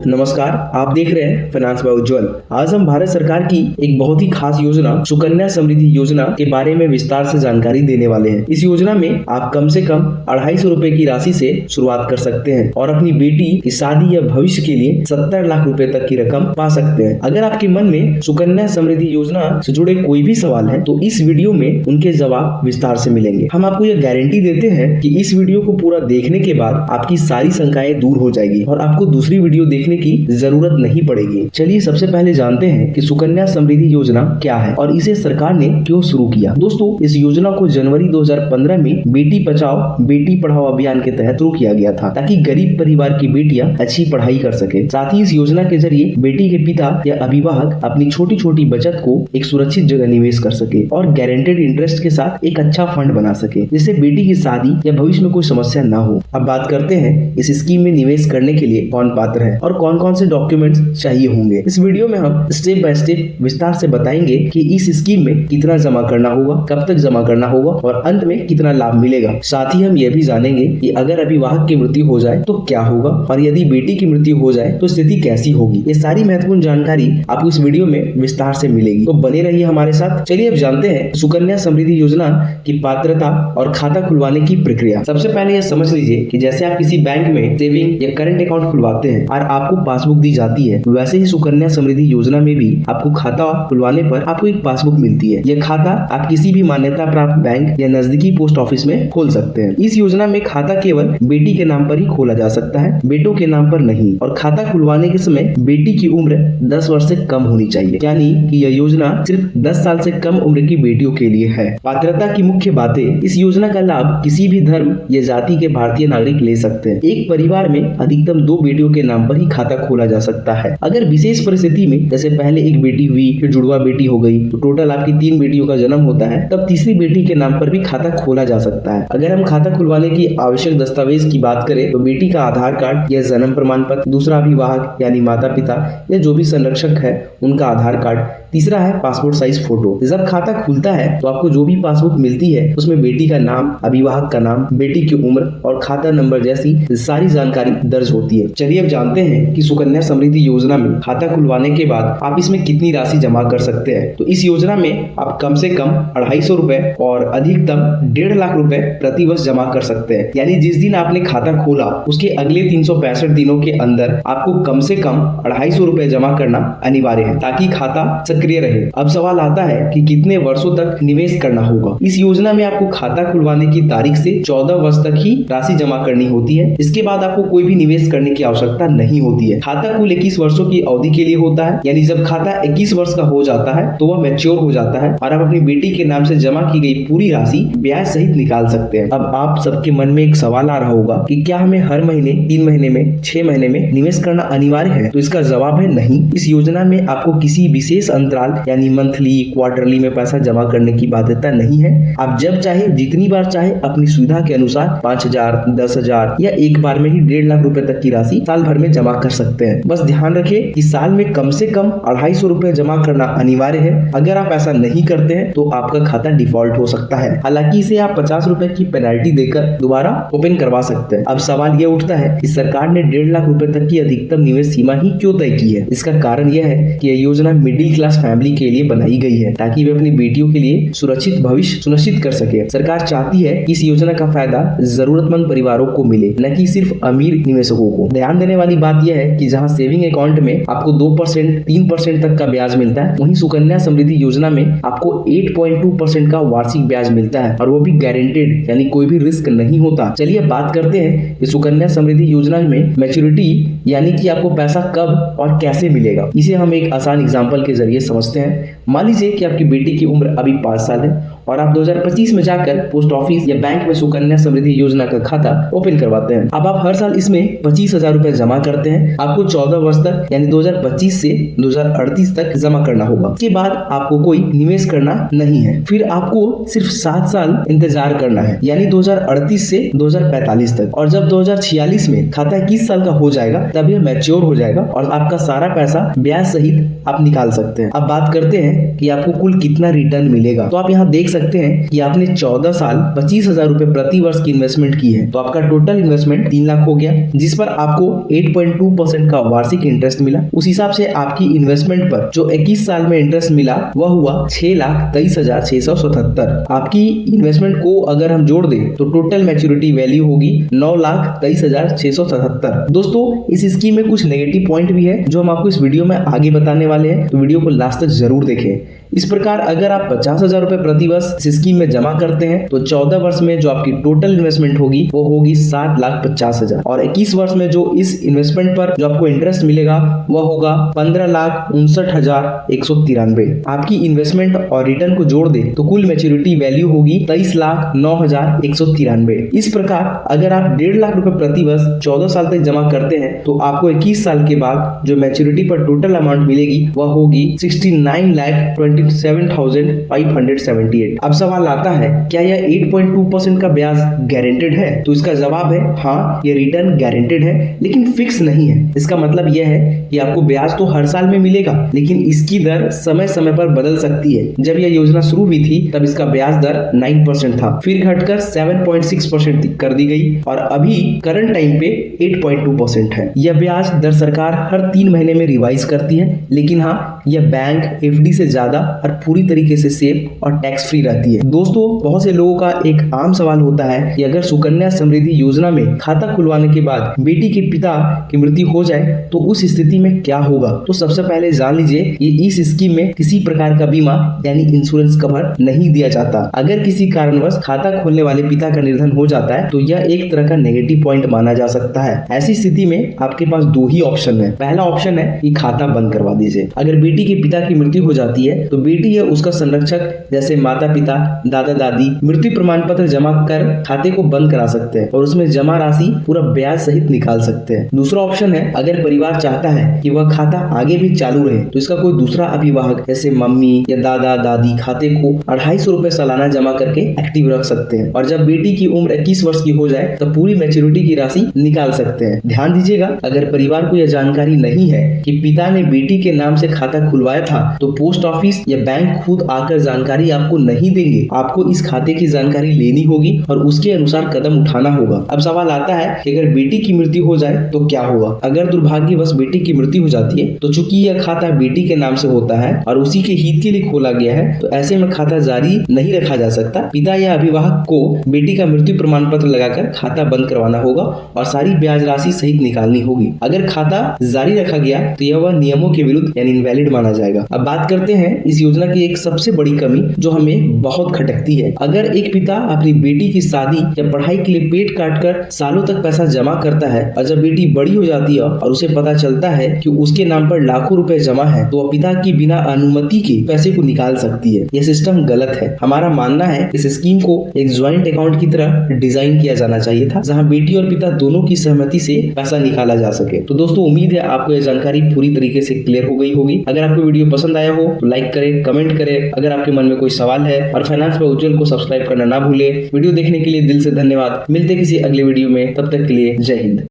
नमस्कार, आप देख रहे हैं फाइनेंस बाय उज्ज्वल। आज हम भारत सरकार की एक बहुत ही खास योजना सुकन्या समृद्धि योजना के बारे में विस्तार से जानकारी देने वाले हैं। इस योजना में आप कम से कम 250 रुपए की राशि से शुरुआत कर सकते हैं और अपनी बेटी की शादी या भविष्य के लिए 70 लाख रुपए तक की रकम पा सकते हैं। अगर आपके मन में सुकन्या समृद्धि योजना से जुड़े कोई भी सवाल है तो इस वीडियो में उनके जवाब विस्तार से मिलेंगे। हम आपको यह गारंटी देते हैं कि इस वीडियो को पूरा देखने के बाद आपकी सारी शंकाएं दूर हो जाएगी और आपको दूसरी वीडियो देखने की जरूरत नहीं पड़ेगी। चलिए सबसे पहले जानते हैं कि सुकन्या समृद्धि योजना क्या है और इसे सरकार ने क्यों शुरू किया। दोस्तों, इस योजना को जनवरी 2015 में बेटी बचाओ बेटी पढ़ाओ अभियान के तहत शुरू किया गया था ताकि गरीब परिवार की बेटियां अच्छी पढ़ाई कर सके। साथ ही इस योजना के जरिए बेटी के पिता या अभिभावक अपनी छोटी छोटी बचत को एक सुरक्षित जगह निवेश कर सके और गारंटेड इंटरेस्ट के साथ एक अच्छा फंड बना सके, जिससे बेटी की शादी या भविष्य में कोई समस्या न हो। अब बात करते हैं इस स्कीम में निवेश करने के लिए कौन पात्र है और कौन कौन से डॉक्यूमेंट्स चाहिए होंगे। इस वीडियो में हम स्टेप बाय स्टेप विस्तार से बताएंगे कि इस स्कीम में कितना जमा करना होगा, कब तक जमा करना होगा और अंत में कितना लाभ मिलेगा। साथ ही हम यह भी जानेंगे कि अगर अभिभावक की मृत्यु हो जाए तो क्या होगा और यदि बेटी की मृत्यु हो जाए तो स्थिति कैसी होगी। ये सारी महत्वपूर्ण जानकारी आपको इस वीडियो में विस्तार से मिलेगी, तो बने रहिए हमारे साथ। चलिए अब जानते हैं सुकन्या समृद्धि योजना की पात्रता और खाता खुलवाने की प्रक्रिया। सबसे पहले यह समझ लीजिए कि जैसे आप किसी बैंक में सेविंग या करंट अकाउंट खुलवाते हैं और आपको पासबुक दी जाती है, वैसे ही सुकन्या समृद्धि योजना में भी आपको खाता खुलवाने पर आपको एक पासबुक मिलती है। यह खाता आप किसी भी मान्यता प्राप्त बैंक या नजदीकी पोस्ट ऑफिस में खोल सकते हैं। इस योजना में खाता केवल बेटी के नाम पर ही खोला जा सकता है, बेटों के नाम पर नहीं। और खाता खुलवाने के समय बेटी की उम्र 10 वर्ष से कम होनी चाहिए, यानी कि यह योजना सिर्फ 10 साल से कम उम्र की बेटियों के लिए है। पात्रता की मुख्य बातें। इस योजना का लाभ किसी भी धर्म या जाति के भारतीय नागरिक ले सकते हैं। एक परिवार में अधिकतम 2 बेटियों के नाम पर ही खाता खोला जा सकता है। अगर विशेष परिस्थिति में जैसे पहले एक बेटी हुई फिर जुड़वा बेटी हो गई तो टोटल आपकी 3 बेटियों का जन्म होता है, तब तीसरी बेटी के नाम पर भी खाता खोला जा सकता है। अगर हम खाता खुलवाने की आवश्यक दस्तावेज की बात करें तो बेटी का आधार कार्ड या जन्म प्रमाण पत्र, दूसरा अभिभावक यानी माता पिता या जो भी संरक्षक है उनका आधार कार्ड, तीसरा है पासपोर्ट साइज फोटो। जब खाता खुलता है तो आपको जो भी पासबुक मिलती है उसमें बेटी का नाम, अभिभावक का नाम, बेटी की उम्र और खाता नंबर जैसी सारी जानकारी दर्ज होती है। चलिए अब जानते हैं कि सुकन्या समृद्धि योजना में खाता खुलवाने के बाद आप इसमें कितनी राशि जमा कर सकते हैं। तो इस योजना में आप कम से कम 250 रुपए और अधिकतम 1.5 लाख रुपए प्रति वर्ष जमा कर सकते हैं। यानी जिस दिन आपने खाता खोला उसके अगले 365 दिनों के अंदर आपको कम से कम 250 रुपए जमा करना अनिवार्य है ताकि खाता सक्रिय रहे। अब सवाल आता है कि कितने वर्षों तक निवेश करना होगा। इस योजना में आपको खाता खुलवाने की तारीख से 14 वर्ष तक ही राशि जमा करनी होती है। इसके बाद आपको कोई भी निवेश करने की आवश्यकता नहीं होती है। खाता कुल 21 वर्षों की अवधि के लिए होता है, यानी जब खाता 21 वर्ष का हो जाता है तो वह मैच्योर हो जाता है और आप अपनी बेटी के नाम से जमा की गई पूरी राशि ब्याज सहित निकाल सकते हैं। अब आप सबके मन में एक सवाल आ रहा होगा कि क्या हमें हर महीने, 3 महीने में, 6 महीने में निवेश करना अनिवार्य है? तो इसका जवाब है नहीं। इस योजना में आपको किसी विशेष अंतराल यानी मंथली, क्वार्टरली में पैसा जमा करने की बाध्यता नहीं है। आप जब चाहे, जितनी बार चाहे अपनी सुविधा के अनुसार 5,000, 10,000 या एक बार में ही 1.5 लाख रुपए तक की राशि साल भर में जमा कर सकते हैं। बस ध्यान रखें कि साल में कम से कम 250 रुपए जमा करना अनिवार्य है। अगर आप ऐसा नहीं करते हैं तो आपका खाता डिफॉल्ट हो सकता है। हालांकि इसे आप 50 रुपए की पेनल्टी देकर दोबारा ओपन करवा सकते हैं। अब सवाल यह उठता है कि सरकार ने 1.5 लाख रुपए तक की अधिकतम निवेश सीमा ही क्यों तय की है? इसका कारण यह है कि यह योजना मिडिल क्लास फैमिली के लिए बनाई गई है ताकि वे अपनी बेटियों के लिए सुरक्षित भविष्य सुनिश्चित कर सके। सरकार चाहती है कि इस योजना का फायदा जरूरतमंद परिवारों को मिले, न कि सिर्फ अमीर निवेशकों को। ध्यान देने वाली बात यह है कि जहां सेविंग अकाउंट में आपको 2%, 3% तक का ब्याज मिलता है, वहीं सुकन्या समृद्धि योजना में आपको 8.2% का वार्षिक ब्याज मिलता है और वो भी गारंटेड, यानी कोई भी रिस्क नहीं होता। चलिए बात करते हैं कि सुकन्या समृद्धि योजना में मैच्योरिटी यानी कि आपको पैसा कब और कैसे मिलेगा। इसे हम एक आसान एग्जांपल के जरिए समझते हैं। मान लीजिए कि आपकी बेटी की उम्र अभी 5 साल है और आप 2025 में जाकर पोस्ट ऑफिस या बैंक में सुकन्या समृद्धि योजना का खाता ओपन करवाते हैं। अब आप हर साल इसमें 25,000 रुपए जमा करते हैं। आपको 14 वर्ष तक यानी 2025 से 2038 तक जमा करना होगा। इसके बाद आपको कोई निवेश करना नहीं है। फिर आपको सिर्फ 7 साल इंतजार करना है, यानी 2038 से 2045 तक। और जब 2046 में खाता 21 साल का हो जाएगा तब यह मैच्योर हो जाएगा और आपका सारा पैसा ब्याज सहित आप निकाल सकते हैं। अब बात करते हैं कि आपको कुल कितना रिटर्न मिलेगा। तो आप यहाँ देख सकते हैं कि आपने 14 साल 25,000 रुपए प्रति वर्ष की इन्वेस्टमेंट की है, तो आपका टोटल इन्वेस्टमेंट 3 लाख हो गया, जिस पर आपको 8.2% का वार्षिक इंटरेस्ट मिला। उस हिसाब से आपकी इन्वेस्टमेंट पर जो 21 साल में इंटरेस्ट मिला वह हुआ 6,23,677। आपकी इन्वेस्टमेंट को अगर हम जोड़ दें तो टोटल मैच्योरिटी वैल्यू होगी 9,23,677। दोस्तों, इस स्कीम में कुछ नेगेटिव पॉइंट भी है जो हम आपको इस वीडियो में आगे बताने वाले हैं, तो वीडियो को लास्ट तक जरूर देखें। इस प्रकार अगर आप 50,000 रुपए प्रति वर्ष इस स्कीम में जमा करते हैं तो 14 वर्ष में जो आपकी टोटल इन्वेस्टमेंट होगी वो होगी 7,50,000, और 21 वर्ष में जो इस इन्वेस्टमेंट पर जो आपको इंटरेस्ट मिलेगा वह होगा 15,59,193। आपकी इन्वेस्टमेंट और रिटर्न को जोड़ दे तो कुल मैच्योरिटी वैल्यू होगी 23,09,193। इस प्रकार अगर आप 1.5 लाख रुपए प्रति वर्ष 14 साल तक जमा करते हैं तो आपको 21 साल के बाद जो मैच्योरिटी पर टोटल अमाउंट मिलेगी वह होगी 69,27,578। अब सवाल आता है, क्या यह 8.2% का ब्याज गारंटेड है? तो इसका जवाब है हाँ, ये रिटर्न गारंटेड है, लेकिन फिक्स नहीं है। इसका मतलब यह है कि आपको ब्याज तो हर साल में मिलेगा, लेकिन इसकी दर समय समय पर बदल सकती है। जब यह योजना शुरू हुई थी तब इसका ब्याज दर 9% था, फिर घटकर 7.6% कर दी गई और अभी करंट टाइम पे 8.2% है। यह ब्याज दर सरकार हर 3 महीने में रिवाइज करती है, लेकिन हाँ, यह बैंक एफडी से ज्यादा और पूरी तरीके से सेफ और टैक्स फ्री रहती है। दोस्तों, बहुत से लोगों का एक आम सवाल होता है कि अगर सुकन्या समृद्धि योजना में खाता खुलवाने के बाद बेटी के पिता की मृत्यु हो जाए तो उस स्थिति में क्या होगा। तो सबसे पहले जान लीजिए कि इस स्कीम में किसी प्रकार का बीमा यानी इंश्योरेंस कवर नहीं दिया जाता। अगर किसी कारणवश खाता खोलने वाले पिता का निधन हो जाता है तो यह एक तरह का नेगेटिव पॉइंट माना जा सकता है। ऐसी स्थिति में आपके पास 2 ही ऑप्शन है। पहला ऑप्शन है कि खाता बंद करवा दीजिए। अगर बेटी के पिता की मृत्यु हो जाती है तो बेटी या उसका संरक्षक जैसे माता पिता, दादा दादी मृत्यु प्रमाण पत्र जमा कर खाते को बंद करा सकते हैं और उसमें जमा राशि पूरा ब्याज सहित निकाल सकते हैं। दूसरा ऑप्शन है, अगर परिवार चाहता है कि वह खाता आगे भी चालू रहे तो इसका कोई दूसरा अभिभावक जैसे मम्मी या दादा दादी खाते को 250 रुपए सालाना जमा करके एक्टिव रख सकते हैं और जब बेटी की उम्र 21 वर्ष की हो जाए तो पूरी मैच्योरिटी की राशि निकाल सकते हैं। ध्यान दीजिएगा, अगर परिवार को यह जानकारी नहीं है कि पिता ने बेटी के नाम से खाता खुलवाया था तो पोस्ट ऑफिस या बैंक खुद आकर जानकारी आपको नहीं देंगे। आपको इस खाते की जानकारी लेनी होगी और उसके अनुसार कदम उठाना होगा। अब सवाल आता है कि अगर बेटी की मृत्यु हो जाए तो क्या होगा। अगर दुर्भाग्यवश बेटी की मृत्यु हो जाती है तो चूंकि यह खाता बेटी के नाम से होता है और उसी के हित के लिए खोला गया है तो ऐसे में खाता जारी नहीं रखा जा सकता। पिता या अभिभावक को बेटी का मृत्यु प्रमाण पत्र लगाकर खाता बंद करवाना होगा और सारी ब्याज राशि सहित निकालनी होगी। अगर खाता जारी रखा गया तो यह वह नियमों के विरुद्ध यानी इनवैलिड माना जाएगा। अब बात करते हैं इस योजना की एक सबसे बड़ी कमी जो हमें बहुत खटकती है। अगर एक पिता अपनी बेटी की शादी या पढ़ाई के लिए पेट काट कर सालों तक पैसा जमा करता है और जब बेटी बड़ी हो जाती है और उसे पता चलता है कि उसके नाम पर लाखों रुपए जमा है तो वह पिता की बिना अनुमति के पैसे को निकाल सकती है। यह सिस्टम गलत है। हमारा मानना है इस स्कीम को एक ज्वाइंट अकाउंट की तरह डिजाइन किया जाना चाहिए था जहां बेटी और पिता दोनों की सहमति से पैसा निकाला जा सके। तो दोस्तों, उम्मीद है आपको यह जानकारी पूरी तरीके से क्लियर हो गई होगी। अगर आपको वीडियो पसंद आया हो तो लाइक करें, कमेंट करें। अगर आपके मन में कोई सवाल है और फाइनेंस बाय उज्जवल को सब्सक्राइब करना ना भूले। वीडियो देखने के लिए दिल से धन्यवाद। मिलते किसी अगले वीडियो में, तब तक के लिए जय हिंद।